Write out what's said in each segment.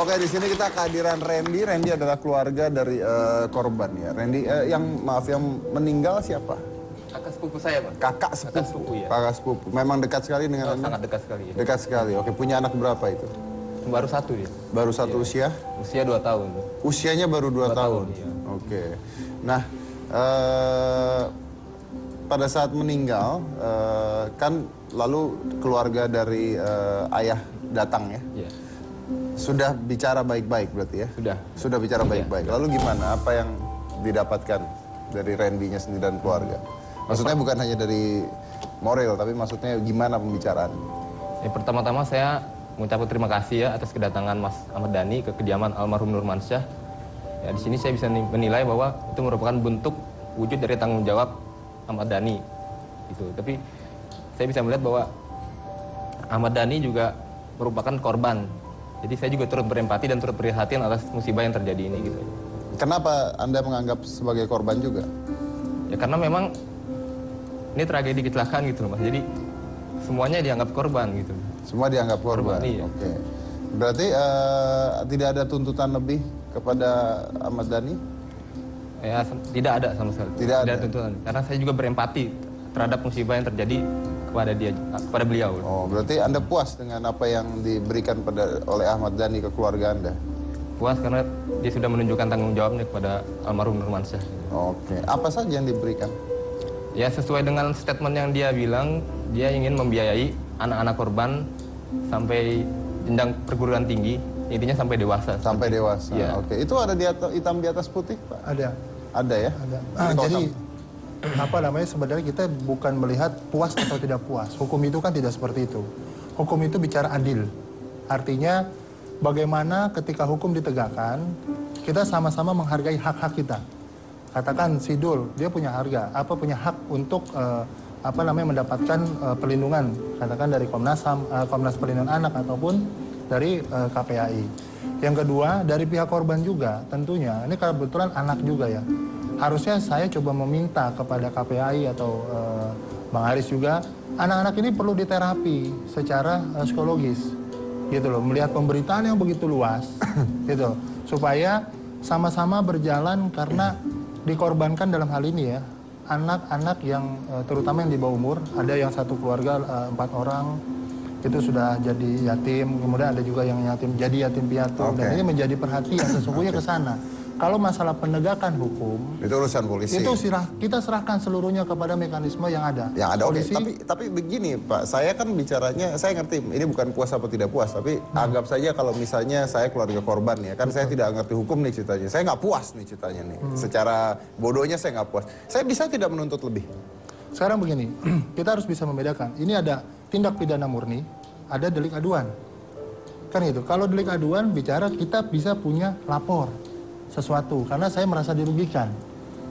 Oke, di sini kita kehadiran Randy. Randy adalah keluarga dari korban ya. Randy, yang meninggal siapa? Kakak sepupu saya, Pak. Kakak sepupu. Kakak sepupu, ya. Kakak sepupu. Memang dekat sekali dengan Anda? Sangat dekat sekali. Ya. Dekat sekali. Oke, punya anak berapa itu? Baru satu dia. Baru satu usia? Usia 2 tahun. Usianya baru 2 tahun. Iya. Oke. Nah, pada saat meninggal, kan lalu keluarga dari ayah datang ya? Iya. Sudah bicara baik-baik berarti ya? Sudah. Sudah bicara baik-baik. Lalu gimana? Apa yang didapatkan dari Randy-nya sendiri dan keluarga? Maksudnya bukan hanya dari moral, tapi maksudnya gimana pembicaraan? Ya, pertama-tama saya mengucapkan terima kasih ya atas kedatangan Mas Ahmad Dhani ke kediaman almarhum Nurmansyah. Ya, di sini saya bisa menilai bahwa itu merupakan bentuk wujud dari tanggung jawab Ahmad Dhani. Gitu. Tapi saya bisa melihat bahwa Ahmad Dhani juga merupakan korban. Jadi saya juga turut berempati dan turut prihatin atas musibah yang terjadi ini gitu. Kenapa Anda menganggap sebagai korban juga? Ya karena memang ini tragedi kecelakaan gitu loh Mas. Jadi semuanya dianggap korban gitu. Semua dianggap korban. Iya. Oke. Berarti tidak ada tuntutan lebih kepada Ahmad Dhani? Ya tidak ada sama sekali. Tidak ada tuntutan. Karena saya juga berempati terhadap musibah yang terjadi kepada beliau. Oh, berarti Anda puas dengan apa yang diberikan oleh Ahmad Dhani ke keluarga Anda? Puas karena dia sudah menunjukkan tanggung jawabnya kepada almarhum Nurmansyah. Oke. Apa saja yang diberikan? Ya sesuai dengan statement yang dia bilang, dia ingin membiayai anak-anak korban sampai jenjang perguruan tinggi, intinya sampai dewasa. Sampai dewasa. Ya. Oke. Itu ada hitam di atas putih, Pak? Ada. Ada ya? Ada. Jadi sebenarnya kita bukan melihat puas atau tidak puas. Hukum itu kan tidak seperti itu. Hukum itu bicara adil. Artinya bagaimana ketika hukum ditegakkan, kita sama-sama menghargai hak-hak kita. Katakan Sidul, dia punya harga, punya hak untuk mendapatkan perlindungan, katakan dari Komnas HAM, Komnas Perlindungan Anak ataupun dari KPAI. Yang kedua, dari pihak korban juga tentunya, ini kebetulan anak juga ya. Harusnya saya coba meminta kepada KPAI atau Bang Haris juga, anak-anak ini perlu diterapi secara psikologis, gitu loh. Melihat pemberitaan yang begitu luas, gitu, supaya sama-sama berjalan karena dikorbankan dalam hal ini ya, anak-anak yang terutama yang di bawah umur, ada yang satu keluarga 4 orang itu sudah jadi yatim, kemudian ada juga yang jadi yatim piatu, dan ini menjadi perhatian sesungguhnya ke sana. Kalau masalah penegakan hukum, itu urusan polisi. Itu kita serahkan seluruhnya kepada mekanisme yang ada. Yang ada, polisi. Tapi begini Pak, saya kan bicaranya, saya ngerti ini bukan puas apa tidak puas, tapi anggap saja kalau misalnya saya keluarga korban ya, kan saya tidak ngerti hukum nih ceritanya, saya nggak puas nih ceritanya nih, secara bodohnya saya nggak puas. Saya bisa tidak menuntut lebih? Sekarang begini, kita harus bisa membedakan. Ini ada tindak pidana murni, ada delik aduan. Kan itu. Kalau delik aduan bicara kita bisa punya lapor sesuatu karena saya merasa dirugikan.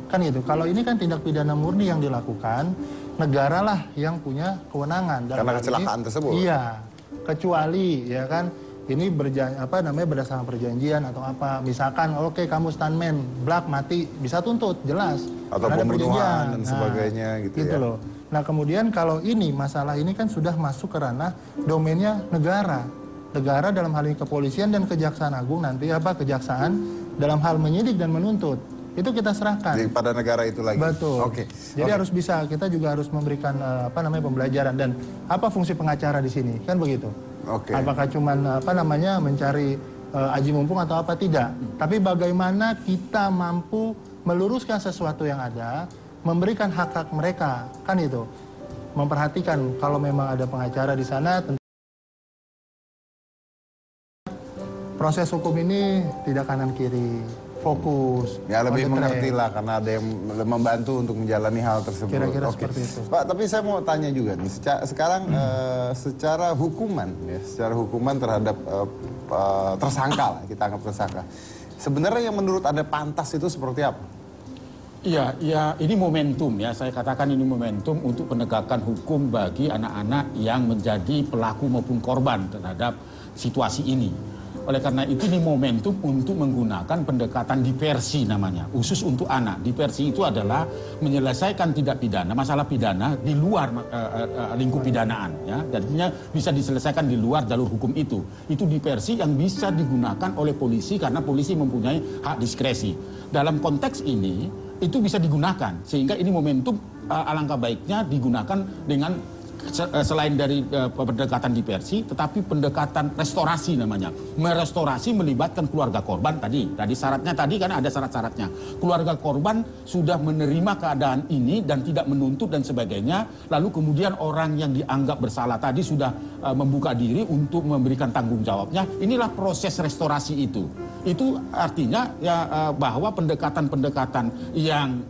Kan gitu. Kalau ini kan tindak pidana murni yang dilakukan, negara lah yang punya kewenangan karena kecelakaan tersebut. Iya. Kecuali ya kan ini berdasarkan perjanjian atau apa. Misalkan oke, kamu stuntman, blak mati, bisa tuntut jelas. Atau pembunuhan dan sebagainya gitu ya. Loh. Nah, kemudian kalau ini masalah ini kan sudah masuk ke ranah domainnya negara. Negara dalam hal ini kepolisian dan Kejaksaan Agung nanti kejaksaan dalam hal menyidik dan menuntut itu kita serahkan pada negara itu lagi. Betul. Jadi harus bisa, kita juga harus memberikan pembelajaran dan apa fungsi pengacara di sini kan begitu. Apakah cuman mencari aji mumpung atau apa, tidak. Tapi bagaimana kita mampu meluruskan sesuatu yang ada, memberikan hak-hak mereka kan itu. Memperhatikan kalau memang ada pengacara di sana. Proses hukum ini tidak kanan kiri, fokus. Ya lebih mengerti lah karena ada yang membantu untuk menjalani hal tersebut. Kira-kira seperti itu. Pak, tapi saya mau tanya juga nih, sekarang secara hukuman terhadap tersangka lah, kita anggap tersangka. Sebenarnya yang menurut Anda pantas itu seperti apa? Iya, ya ini momentum ya, saya katakan ini momentum untuk penegakan hukum bagi anak-anak yang menjadi pelaku maupun korban terhadap situasi ini. Oleh karena itu ini momentum untuk menggunakan pendekatan diversi namanya, khusus untuk anak. Diversi itu adalah menyelesaikan tidak pidana, masalah pidana di luar lingkup pidanaan, ya. Jadinya bisa diselesaikan di luar jalur hukum itu. Itu diversi yang bisa digunakan oleh polisi karena polisi mempunyai hak diskresi. Dalam konteks ini itu bisa digunakan sehingga ini momentum alangkah baiknya digunakan dengan selain dari pendekatan diversi, tetapi pendekatan restorasi namanya. Merestorasi melibatkan keluarga korban tadi syaratnya tadi kan ada syarat-syaratnya. Keluarga korban sudah menerima keadaan ini dan tidak menuntut dan sebagainya. Lalu kemudian orang yang dianggap bersalah tadi sudah membuka diri untuk memberikan tanggung jawabnya. Inilah proses restorasi itu. Itu artinya ya bahwa pendekatan-pendekatan yang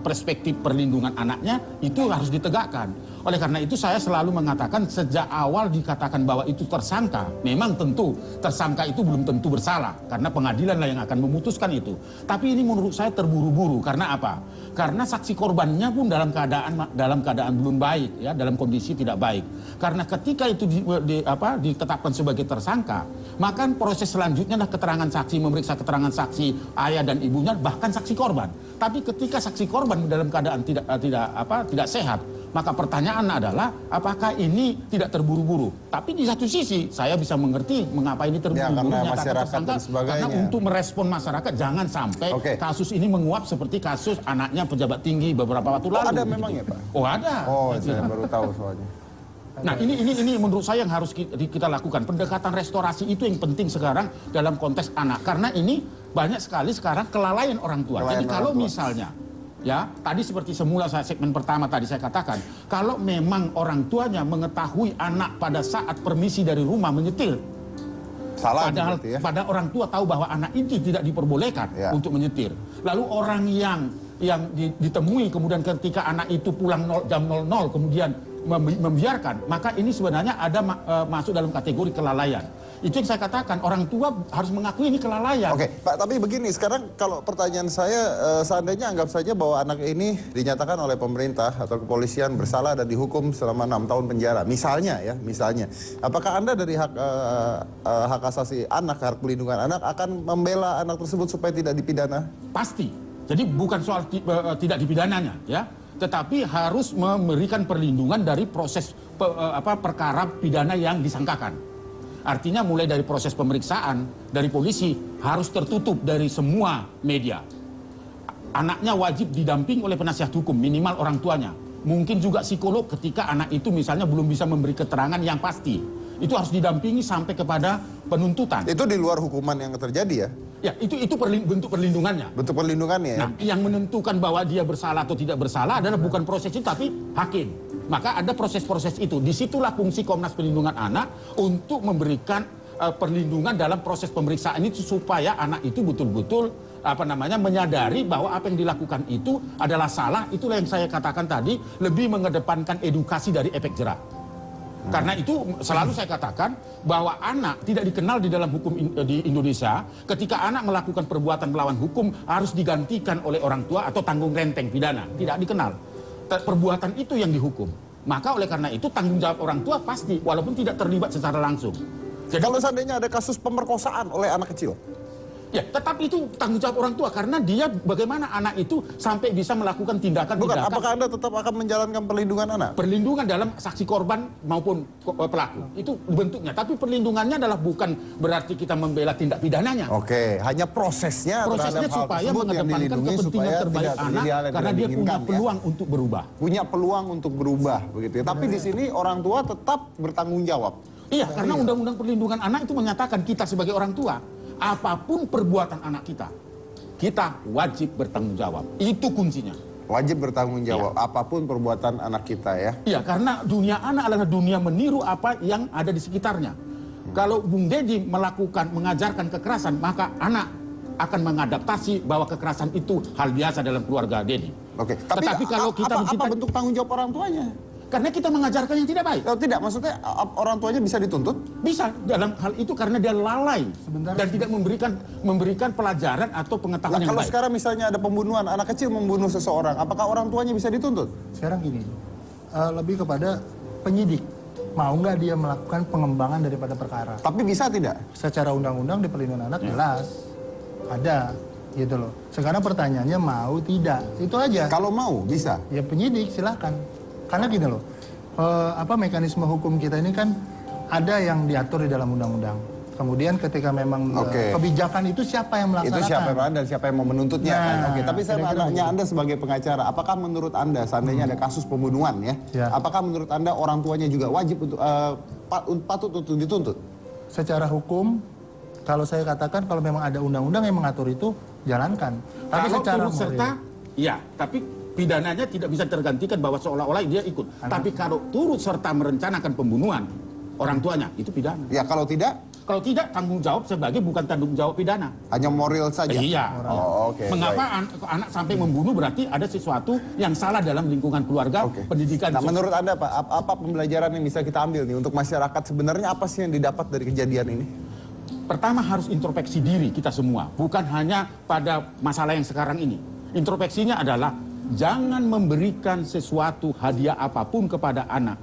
perspektif perlindungan anaknya itu harus ditegakkan. Oleh karena itu saya selalu mengatakan sejak awal dikatakan bahwa itu tersangka. Memang tentu tersangka itu belum tentu bersalah karena pengadilan lah yang akan memutuskan itu. Tapi ini menurut saya terburu-buru karena apa? Karena saksi korbannya pun dalam keadaan belum baik, ya, dalam kondisi tidak baik. Karena ketika itu ditetapkan sebagai tersangka, maka proses selanjutnya adalah keterangan saksi, memeriksa keterangan saksi ayah dan ibunya, bahkan saksi korban. Tapi ketika saksi korban dalam keadaan tidak sehat, maka pertanyaan adalah apakah ini tidak terburu-buru? Tapi di satu sisi saya bisa mengerti mengapa ini terburu-buru karena nyatakan masyarakat tersangka, dan sebagainya. karena untuk merespon masyarakat jangan sampai kasus ini menguap seperti kasus anaknya pejabat tinggi beberapa waktu lalu. Ada begitu. memang ya Pak? Oh ada. Oh saya baru tahu soalnya. Nah ini menurut saya yang harus kita lakukan. Pendekatan restorasi itu yang penting sekarang dalam konteks anak. Karena ini banyak sekali sekarang kelalaian orang tua. Jadi kalau misalnya, ya tadi seperti semula segmen pertama tadi saya katakan, kalau memang orang tuanya mengetahui anak pada saat permisi dari rumah menyetir, padahal pada orang tua tahu bahwa anak itu tidak diperbolehkan untuk menyetir. Lalu orang yang ditemui kemudian ketika anak itu pulang jam 00 kemudian membiarkan, maka ini sebenarnya ada masuk dalam kategori kelalaian. Itu yang saya katakan, orang tua harus mengakui ini kelalaian. Oke, Pak, tapi begini, sekarang kalau pertanyaan saya, seandainya anggap saja bahwa anak ini dinyatakan oleh pemerintah atau kepolisian bersalah dan dihukum selama 6 tahun penjara, misalnya ya, misalnya. Apakah Anda dari hak asasi anak, hak pelindungan anak akan membela anak tersebut supaya tidak dipidana? Pasti. Jadi bukan soal tidak dipidananya, ya. Tetapi harus memberikan perlindungan dari proses perkara pidana yang disangkakan. Artinya mulai dari proses pemeriksaan dari polisi harus tertutup dari semua media. Anaknya wajib didamping oleh penasihat hukum, minimal orang tuanya. Mungkin juga psikolog ketika anak itu misalnya belum bisa memberi keterangan yang pasti. Itu harus didampingi sampai kepada penuntutan. Itu di luar hukuman yang terjadi ya? Ya, itu bentuk perlindungannya. Bentuk perlindungannya ya? Nah, yang menentukan bahwa dia bersalah atau tidak bersalah adalah bukan proses itu, tapi hakim. Maka ada proses-proses itu. Disitulah fungsi Komnas Perlindungan Anak untuk memberikan perlindungan dalam proses pemeriksaan itu supaya anak itu betul-betul menyadari bahwa apa yang dilakukan itu adalah salah. Itulah yang saya katakan tadi, lebih mengedepankan edukasi dari efek jerak. Karena itu selalu saya katakan bahwa anak tidak dikenal di dalam hukum di Indonesia. Ketika anak melakukan perbuatan melawan hukum harus digantikan oleh orang tua atau tanggung renteng pidana. Tidak dikenal. Perbuatan itu yang dihukum. Maka oleh karena itu tanggung jawab orang tua pasti walaupun tidak terlibat secara langsung. Jadi kalau seandainya ada kasus pemerkosaan oleh anak kecil? Ya, tetapi itu tanggung jawab orang tua karena dia bagaimana anak itu sampai bisa melakukan tindakan-tindakan. Bukan, apakah Anda tetap akan menjalankan perlindungan anak? Perlindungan dalam saksi korban maupun pelaku. Itu bentuknya. Tapi perlindungannya adalah bukan berarti kita membela tindak pidananya. Oke, hanya prosesnya supaya mengedepankan kepentingan terbaik anak karena dia punya peluang untuk berubah. Punya peluang untuk berubah begitu ya. Tapi di sini orang tua tetap bertanggung jawab. Iya, karena Undang-Undang Perlindungan Anak itu menyatakan kita sebagai orang tua, apapun perbuatan anak kita wajib bertanggung jawab. Itu kuncinya. Wajib bertanggung jawab, apapun perbuatan anak kita ya. Iya, karena dunia anak adalah dunia meniru apa yang ada di sekitarnya. Kalau Bung Deddy mengajarkan kekerasan, maka anak akan mengadaptasi bahwa kekerasan itu hal biasa dalam keluarga Deddy. Oke, Tetapi kalau kita apa bentuk tanggung jawab orang tuanya? Karena kita mengajarkan yang tidak baik. Oh, tidak, maksudnya orang tuanya bisa dituntut? Bisa dalam hal itu karena dia lalai dan tidak memberikan pelajaran atau pengetahuan yang kalau baik. Sekarang misalnya ada pembunuhan, anak kecil membunuh seseorang, apakah orang tuanya bisa dituntut? Sekarang gini, lebih kepada penyidik. mau nggak dia melakukan pengembangan daripada perkara. Tapi bisa tidak? Secara undang-undang di perlindungan anak jelas ada gitu loh. Sekarang pertanyaannya mau tidak, itu aja. Kalau mau bisa. Ya penyidik silakan. Karena gini loh, mekanisme hukum kita ini kan ada yang diatur di dalam undang-undang. Kemudian ketika memang kebijakan itu siapa yang melaksanakan? Itu siapa yang dan siapa yang mau menuntutnya kan? Oke, tapi saya mau tanya Anda sebagai pengacara, apakah menurut Anda seandainya ada kasus pembunuhan ya, apakah menurut Anda orang tuanya juga wajib untuk patut untuk dituntut? Secara hukum, kalau saya katakan kalau memang ada undang-undang yang mengatur itu, jalankan. Tapi kalau secara turut serta, ya, tapi pidananya tidak bisa tergantikan bahwa seolah-olah dia ikut. Tapi kalau turut serta merencanakan pembunuhan orang tuanya, itu pidana. Ya, kalau tidak? Kalau tidak, tanggung jawab sebagai bukan tanggung jawab pidana. Hanya moral saja? Iya. Oh, oke. Mengapa anak sampai membunuh berarti ada sesuatu yang salah dalam lingkungan keluarga, pendidikan. Nah, menurut Anda Pak, apa pembelajaran yang bisa kita ambil nih untuk masyarakat sebenarnya apa sih yang didapat dari kejadian ini? Pertama harus introspeksi diri kita semua, bukan hanya pada masalah yang sekarang ini. Introspeksinya adalah jangan memberikan sesuatu hadiah apapun kepada anak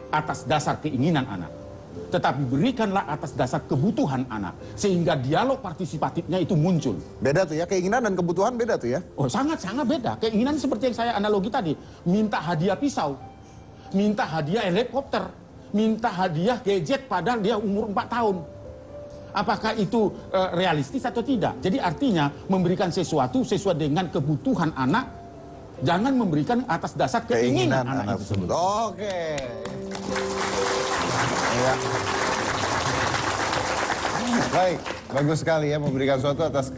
atas dasar keinginan anak. Tetapi berikanlah atas dasar kebutuhan anak. Sehingga dialog partisipatifnya itu muncul. Beda tuh ya, keinginan dan kebutuhan beda tuh ya? Oh sangat-sangat beda. Keinginan seperti yang saya analogi tadi. Minta hadiah pisau. Minta hadiah helikopter. Minta hadiah gadget padahal dia umur 4 tahun. Apakah itu realistis atau tidak? Jadi artinya memberikan sesuatu sesuai dengan kebutuhan anak. Jangan memberikan atas dasar keinginan anak tersebut. Oke. Ya. Baik, bagus sekali ya memberikan sesuatu atas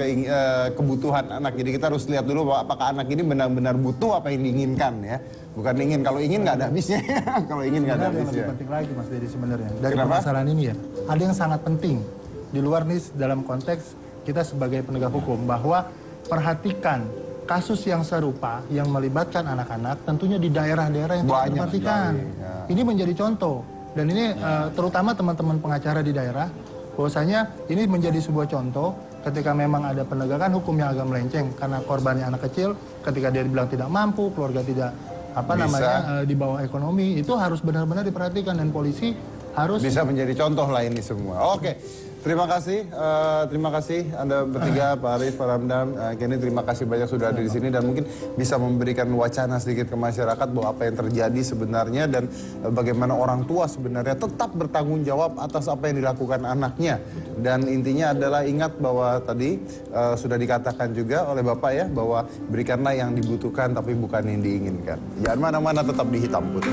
kebutuhan anak. Jadi kita harus lihat dulu bahwa apakah anak ini benar-benar butuh apa yang diinginkan ya. Bukan ingin, kalau ingin nggak ada habisnya. Kalau ingin nggak ada Yang habisnya. lebih penting lagi Mas Dedi sebenarnya dari Kenapa? permasalahan ini ya, ada yang sangat penting di luar nih dalam konteks kita sebagai penegak hukum, bahwa perhatikan kasus yang serupa yang melibatkan anak-anak tentunya di daerah-daerah yang Banyak diperhatikan. sekali, ya. Ini menjadi contoh. Dan ini terutama teman-teman pengacara di daerah, bahwasanya ini menjadi sebuah contoh ketika memang ada penegakan hukum yang agak melenceng karena korbannya anak kecil, ketika dia dibilang tidak mampu, keluarga tidak di bawah ekonomi, itu harus benar-benar diperhatikan dan polisi harus bisa menjadi contoh lah ini semua. Oke. Terima kasih Anda bertiga, Pak Arief, Pak Ramdan, Kenny, terima kasih banyak sudah ada di sini dan mungkin bisa memberikan wacana sedikit ke masyarakat bahwa apa yang terjadi sebenarnya dan bagaimana orang tua sebenarnya tetap bertanggung jawab atas apa yang dilakukan anaknya. Dan intinya adalah ingat bahwa tadi sudah dikatakan juga oleh Bapak ya, bahwa berikanlah yang dibutuhkan tapi bukan yang diinginkan. Jangan mana-mana, tetap di Hitam Putih.